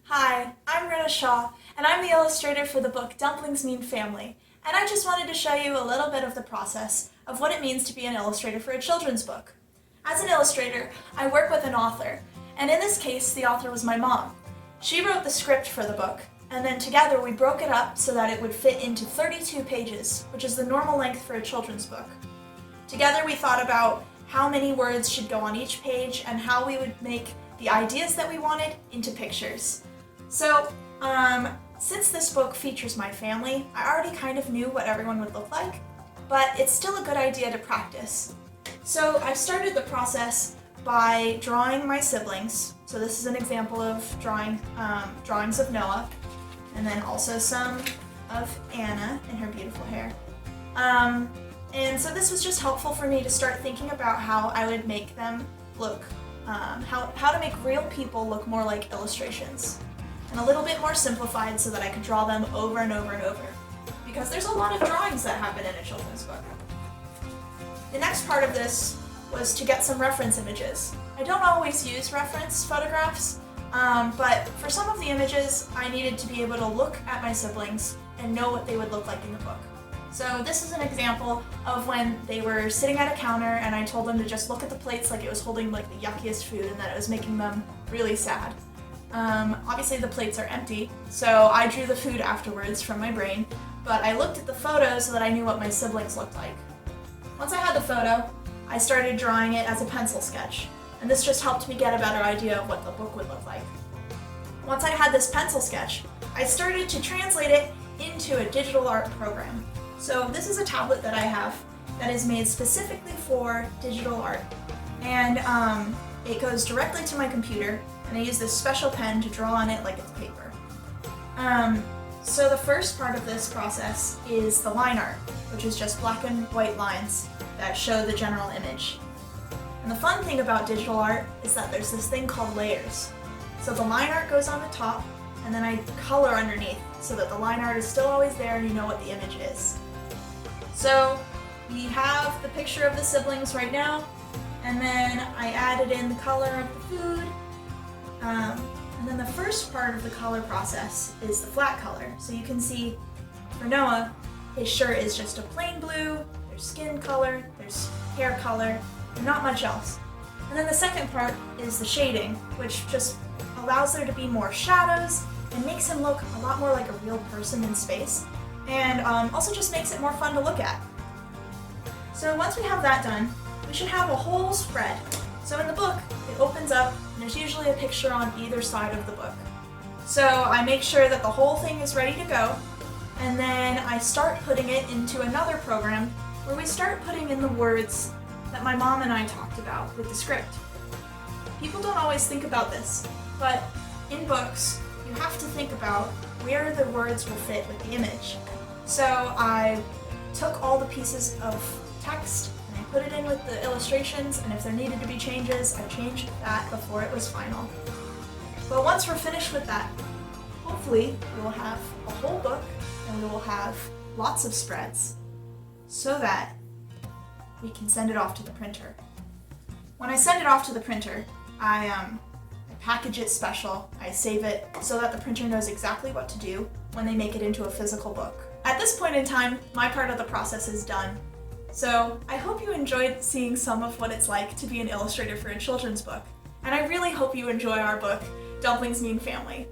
Hi, I'm Rinnah Shaw, and I'm the illustrator for the book Dumplings Mean Family, and I just wanted to show you a little bit of the process of what it means to be an illustrator for a children's book. As an illustrator, I work with an author, and in this case, the author was my mom. She wrote the script for the book, and then together we broke it up so that it would fit into 32 pages, which is the normal length for a children's book. Together we thought about how many words should go on each page and how we would make the ideas that we wanted into pictures. So, since this book features my family, I already kind of knew what everyone would look like, but it's still a good idea to practice. So I started the process by drawing my siblings. So this is an example of drawings of Noah, and then also some of Anna and her beautiful hair. And so this was just helpful for me to start thinking about how I would make them look, how to make real people look more like illustrations, and a little bit more simplified so that I could draw them over and over and over, because there's a lot of drawings that happen in a children's book. The next part of this was to get some reference images. I don't always use reference photographs, but for some of the images I needed to be able to look at my siblings and know what they would look like in the book. So this is an example of when they were sitting at a counter and I told them to just look at the plates like it was holding like the yuckiest food and that it was making them really sad. Obviously the plates are empty, so I drew the food afterwards from my brain, but I looked at the photo so that I knew what my siblings looked like. Once I had the photo, I started drawing it as a pencil sketch, and this just helped me get a better idea of what the book would look like. Once I had this pencil sketch, I started to translate it into a digital art program. So this is a tablet that I have that is made specifically for digital art, and it goes directly to my computer, and I use this special pen to draw on it like it's paper. So the first part of this process is the line art, which is just black and white lines that show the general image. And the fun thing about digital art is that there's this thing called layers. So the line art goes on the top, and then I color underneath so that the line art is still always there and you know what the image is. So we have the picture of the siblings right now, and then I added in the color of the food. And then the first part of the color process is the flat color. So you can see for Noah, his shirt is just a plain blue, there's skin color, there's hair color, and not much else. And then the second part is the shading, which just allows there to be more shadows and makes him look a lot more like a real person in space, and also just makes it more fun to look at. So once we have that done, we should have a whole spread. So in the book, it opens up, and there's usually a picture on either side of the book. So I make sure that the whole thing is ready to go, and then I start putting it into another program where we start putting in the words that my mom and I talked about with the script. People don't always think about this, but in books, you have to think about where the words will fit with the image. So I took all the pieces of text and I put it in with the illustrations, and if there needed to be changes, I changed that before it was final. But once we're finished with that, hopefully we will have a whole book and we will have lots of spreads so that we can send it off to the printer. When I send it off to the printer, I package it special. I save it so that the printer knows exactly what to do when they make it into a physical book. At this point in time, my part of the process is done. So I hope you enjoyed seeing some of what it's like to be an illustrator for a children's book. And I really hope you enjoy our book, Dumplings Mean Family.